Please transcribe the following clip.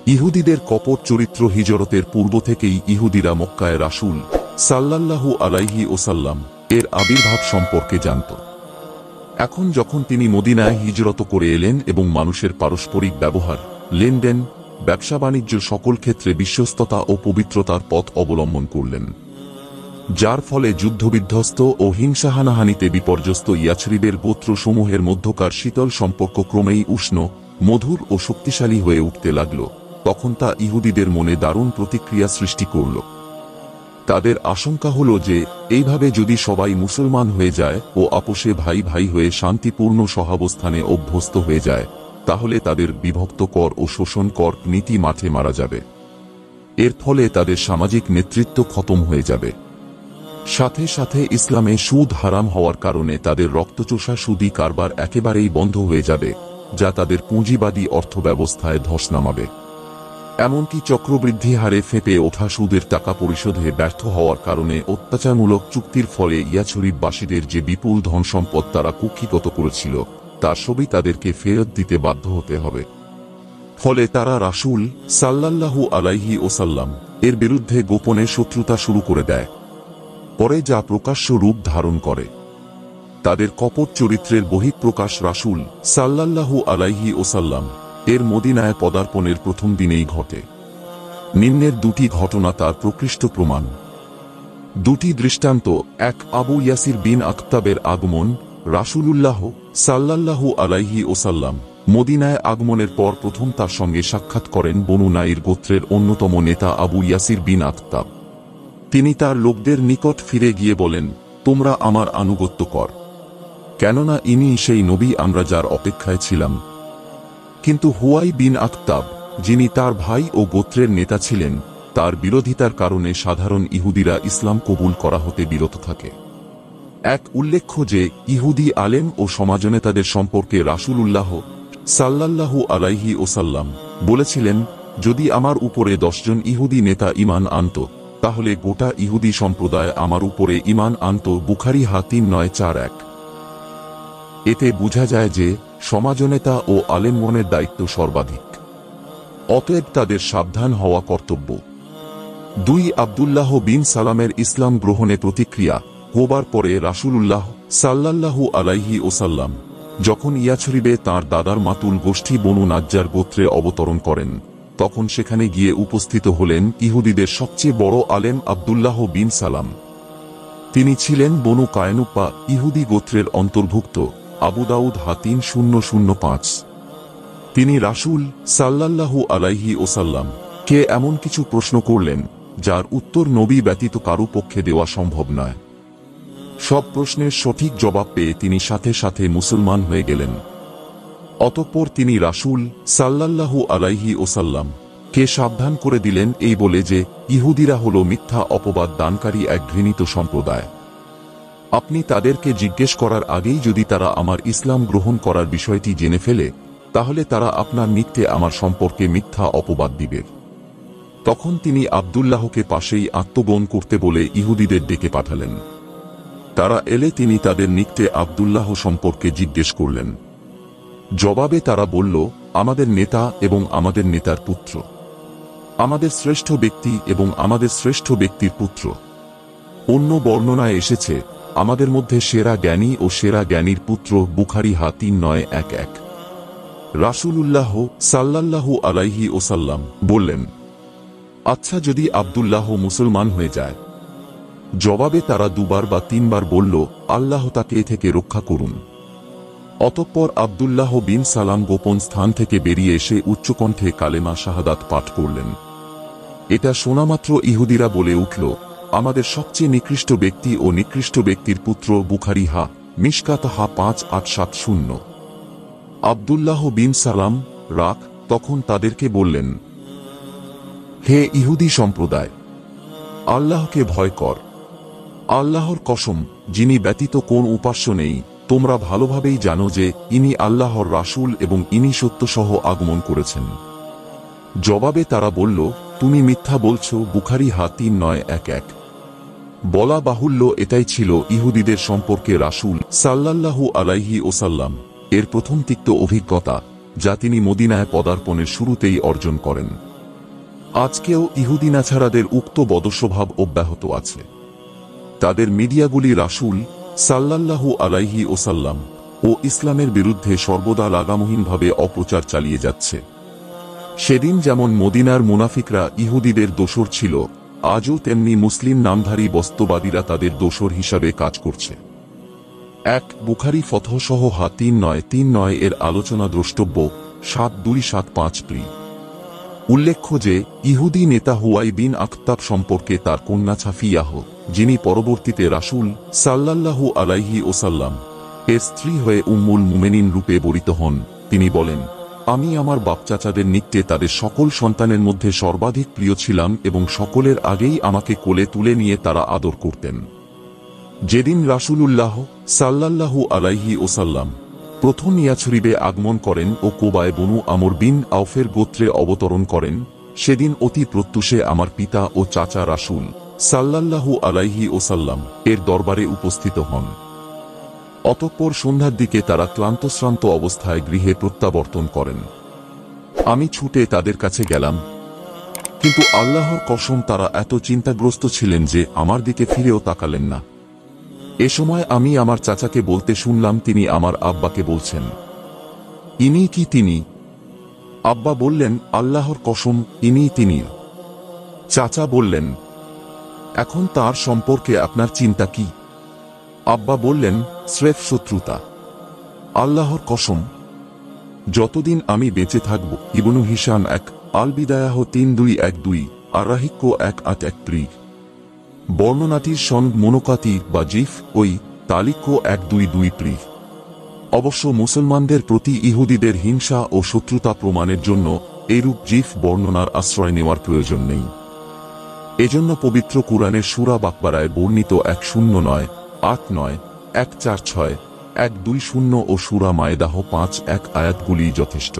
ইহুদিদের কপট চরিত্র হিজরতের পূর্ব থেকেই ইহুদিরা মক্কায় রাসূল সাল্লাল্লাহু আলাইহি ওয়াসাল্লাম এর আবির্ভাব সম্পর্কে জানত। এখন যখন তিনি মদিনায় হিজরত করে এলেন এবং মানুষের পারস্পরিক ব্যবহার, লেনদেন, ব্যবসা বাণিজ্য সকল ক্ষেত্রে বিশ্বস্ততা ও পবিত্রতার পথ অবলম্বন করলেন, যার ফলে যুদ্ধবিধ্বস্ত ও হিংসাহানাহানিতে বিপর্যস্ত ইয়াছরিবের গোত্রসমূহের মধ্যকার শীতল সম্পর্ক ক্রমেই উষ্ণ, মধুর ও শক্তিশালী হয়ে উঠতে লাগল, তখন তা ইহুদিদের মনে দারুণ প্রতিক্রিয়া সৃষ্টি করল। তাদের আশঙ্কা হল যে এইভাবে যদি সবাই মুসলমান হয়ে যায় ও আপোষে ভাই ভাই হয়ে শান্তিপূর্ণ সহাবস্থানে অভ্যস্ত হয়ে যায়, তাহলে তাদের বিভক্ত কর ও শোষণ কর নীতি মাঠে মারা যাবে। এর ফলে তাদের সামাজিক নেতৃত্ব খতম হয়ে যাবে। সাথে সাথে ইসলামে সুদ হারাম হওয়ার কারণে তাদের রক্তচোষা সুদী কারবার একেবারেই বন্ধ হয়ে যাবে, যা তাদের পুঁজিবাদী অর্থব্যবস্থায় ধস নামাবে। এমনকি চক্রবৃদ্ধি হারে ফেঁপে ওঠা সুদের টাকা পরিশোধে ব্যর্থ হওয়ার কারণে অত্যাচারমূলক চুক্তির ফলে ইয়াছরিববাসীদের যে বিপুল ধনসম্পদ তারা কুক্ষিগত করেছিল, তার সবই তাদেরকে ফেরত দিতে বাধ্য হতে হবে। ফলে তারা রাসূল সাল্লাল্লাহু আলাইহি ওয়াসাল্লাম এর বিরুদ্ধে গোপনে শত্রুতা শুরু করে দেয়। পরে যা প্রকাশ্য রূপ ধারণ করে। তাদের কপট চরিত্রের বহিঃপ্রকাশ রাসূল সাল্লাল্লাহু আলাইহি ওয়াসাল্লাম এর মদিনায় পদার্পণের প্রথম দিনেই ঘটে। নিম্নের দুটি ঘটনা তার প্রকৃষ্ট প্রমাণ। দুটি দৃষ্টান্ত: এক, আবু ইয়াসির বিন আখতাবের আগমন। রাসূলুল্লাহ সাল্লাল্লাহু আলাইহি ওয়াসাল্লাম মদিনায় আগমনের পর প্রথম তার সঙ্গে সাক্ষাৎ করেন বনু নাইর গোত্রের অন্যতম নেতা আবু ইয়াসির বিন আখতাব। তিনি তার লোকদের নিকট ফিরে গিয়ে বলেন, তোমরা আমার আনুগত্য কর, কেননা ইনি সেই নবী আমরা যার অপেক্ষায় ছিলাম। কিন্তু হুয়াই বিন আখতাব, যিনি তার ভাই ও গোত্রের নেতা ছিলেন, তার বিরোধিতার কারণে সাধারণ ইহুদিরা ইসলাম কবুল করা হতে বিরত থাকে। এক, উল্লেখ্য যে ইহুদি আলেম ও সমাজনেতাদের সম্পর্কে রাসূলুল্লাহ সাল্লাল্লাহু আলাইহি ওয়াসাল্লাম বলেছিলেন, যদি আমার উপরে 10 জন ইহুদি নেতা ঈমান আনত, তাহলে গোটা ইহুদি সম্প্রদায় আমার উপরে ঈমান আনত। বুখারী 3941। এতে বোঝা যায় যে সমাজনেতা ও আলেমগণের দায়িত্ব সর্বাধিক, অতএব তাদের সাবধান হওয়া কর্তব্য। 2, আব্দুল্লাহ বিন সালামের ইসলাম গ্রহণে প্রতিক্রিয়া। হবার পরে রাসূলুল্লাহ সাল্লাল্লাহু আলাইহি ওয়াসাল্লাম যখন ইয়াছরিবে তাঁর দাদার মাতুল গোষ্ঠী বনু নাজ্জার গোত্রে অবতরণ করেন, তখন সেখানে গিয়ে উপস্থিত হলেন ইহুদিদের সবচেয়ে বড় আলেম আব্দুল্লাহ বিন সালাম। তিনি ছিলেন বনু কায়নুকা ইহুদি গোত্রের অন্তর্ভুক্ত। আবু দাউদ 3005। তিনি রাসূল সাল্লাল্লাহু আলাইহি ওয়াসাল্লাম কে এমন কিছু প্রশ্ন করলেন যার উত্তর নবী ব্যতীত কারো পক্ষে দেওয়া সম্ভব নয়। সব প্রশ্নের সঠিক জবাব পেয়ে তিনি সাথে সাথে মুসলমান হয়ে গেলেন। অতঃপর তিনি রাসূল সাল্লাল্লাহু আলাইহি ওয়াসাল্লাম কে সাবধান করে দিলেন এই বলে যে ইহুদিরা হল মিথ্যা অপবাদ দানকারী এক ঘৃণিত সম্প্রদায়। আপনি তাদেরকে জিজ্ঞেস করার আগেই যদি তারা আমার ইসলাম গ্রহণ করার বিষয়টি জেনে ফেলে, তাহলে তারা আপনার নিকটে আমার সম্পর্কে মিথ্যা অপবাদ দিবে। তখন তিনি আব্দুল্লাহকে পাশেই আত্মগোপন করতে বলে ইহুদিদের ডেকে পাঠালেন। তারা এলে তিনি তাদের নিকটে আব্দুল্লাহ সম্পর্কে জিজ্ঞেস করলেন। জবাবে তারা বলল, আমাদের নেতা এবং আমাদের নেতার পুত্র, আমাদের শ্রেষ্ঠ ব্যক্তি এবং আমাদের শ্রেষ্ঠ ব্যক্তির পুত্র। অন্য বর্ণনায় এসেছে, আমাদের মধ্যে সেরা জ্ঞানী ও সেরা জ্ঞানীর পুত্র। বুখারী 3911। রাসূলুল্লাহ সাল্লাল্লাহু আলাইহি ওয়াসাল্লাম বললেন, আচ্ছা, যদি আব্দুল্লাহ মুসলমান হয়ে যায়? জবাবে তারা 2 বার বা 3 বার বলল, আল্লাহ তাকে এ থেকে রক্ষা করুন। অতঃপর আব্দুল্লাহ বিন সালাম গোপন স্থান থেকে বেরিয়ে এসে উচ্চকণ্ঠে কালেমা শাহাদাত পাঠ করলেন। এটা শোনামাত্র ইহুদিরা বলে উঠল, আমাদের সবচেয়ে নিকৃষ্ট ব্যক্তি ও নিকৃষ্ট ব্যক্তির পুত্র। বুখারী মিশকাত 5870। আব্দুল্লাহ বিন সালাম রাগ তখন তাদেরকে বললেন, হে ইহুদি সম্প্রদায়, আল্লাহকে ভয় কর। আল্লাহর কসম, যিনি ব্যতীত কোন উপাস্য নেই, তোমরা ভালোভাবেই জানো যে ইনি আল্লাহর রাসূল এবং ইনি সত্যসহ আগমন করেছেন। জবাবে তারা বলল, তুমি মিথ্যা বলছ। বুখারী 3911। বলা বাহুল্য, এটাই ছিল ইহুদিদের সম্পর্কে রাসূল সাল্লাল্লাহু আলাইহি ওয়াসাল্লাম এর প্রথম তিক্ত অভিজ্ঞতা, যা তিনি মদিনায় পদার্পণের শুরুতেই অর্জন করেন। আজকেও ইহুদি নাছারাদের উক্ত বদস্বভাব অব্যাহত আছে। তাদের মিডিয়াগুলি রাসূল সাল্লাল্লাহু আলাইহি ওয়াসাল্লাম ও ইসলামের বিরুদ্ধে সর্বদা লাগামহীনভাবে অপপ্রচার চালিয়ে যাচ্ছে। সেদিন যেমন মদিনার মুনাফিকরা ইহুদিদের দোসর ছিল, আজও তেমনি মুসলিম নামধারী বস্তুবাদীরা তাদের দোসর হিসাবে কাজ করছে। এক বুখারী ফতহসহ হা ৩৯৩৯ এর আলোচনা দ্রষ্টব্য ৭২৭৫ প্রি। উল্লেখ্য যে ইহুদি নেতা হুয়াই বিন আখতাব সম্পর্কে তার কন্যা ছাফিয়াহ, যিনি পরবর্তীতে রাসূল সাল্লাল্লাহু আলাইহি ওয়াসাল্লাম এর স্ত্রী হয়ে উম্মুল মুমিনিন রূপে বরিত হন, তিনি বলেন, আমি আমার বাপচাচাদের নিকটে তাদের সকল সন্তানের মধ্যে সর্বাধিক প্রিয় ছিলাম এবং সকলের আগেই আমাকে কোলে তুলে নিয়ে তারা আদর করতেন। যেদিন রাসূলুল্লাহ সাল্লাল্লাহু আলাইহি ওয়াসাল্লাম প্রথম ইয়াছরিবে আগমন করেন ও কুবায় বনু আমর বিন আউফের গোত্রে অবতরণ করেন, সেদিন অতি প্রত্যুষে আমার পিতা ও চাচা রাসূল সাল্লাল্লাহু আলাইহি ওয়াসাল্লাম এর দরবারে উপস্থিত হন। অতঃপর সন্ধ্যার দিকে তারা ক্লান্তশ্রান্ত অবস্থায় গৃহে প্রত্যাবর্তন করেন। আমি ছুটে তাদের কাছে গেলাম, কিন্তু আল্লাহর কসম তারা এত চিন্তাগ্রস্ত ছিলেন যে আমার দিকে ফিরেও তাকালেন না। এ সময় আমি আমার চাচাকে বলতে শুনলাম, তিনি আমার আব্বাকে বলছেন, ইনি কি তিনি? আব্বা বললেন, আল্লাহর কসম ইনিই তিনি। চাচা বললেন, এখন তার সম্পর্কে আপনার চিন্তা কি? আব্বা বললেন, স্রেফ শত্রুতা। আল্লাহর কসম, যতদিন আমি বেঁচে থাকব। ইবনু হিশাম ১ আল বিদায়াহ ৩২১২ আর রাহিক্য ১৮১৩। বর্ণনাটির সনদ মোনোকাতি বা জিফ ওই তালিক্য ১২২ অবশ্য মুসলমানদের প্রতি ইহুদিদের হিংসা ও শত্রুতা প্রমাণের জন্য এরূপ জিফ বর্ণনার আশ্রয় নেওয়ার প্রয়োজন নেই। এজন্য পবিত্র কুরআনের সূরা বাকরায় বর্ণিত ১০৯, ৮৯, ১৪৬, ১২০ ও সূরা মায়েদাহ ৫১ আয়াতগুলি যথেষ্ট।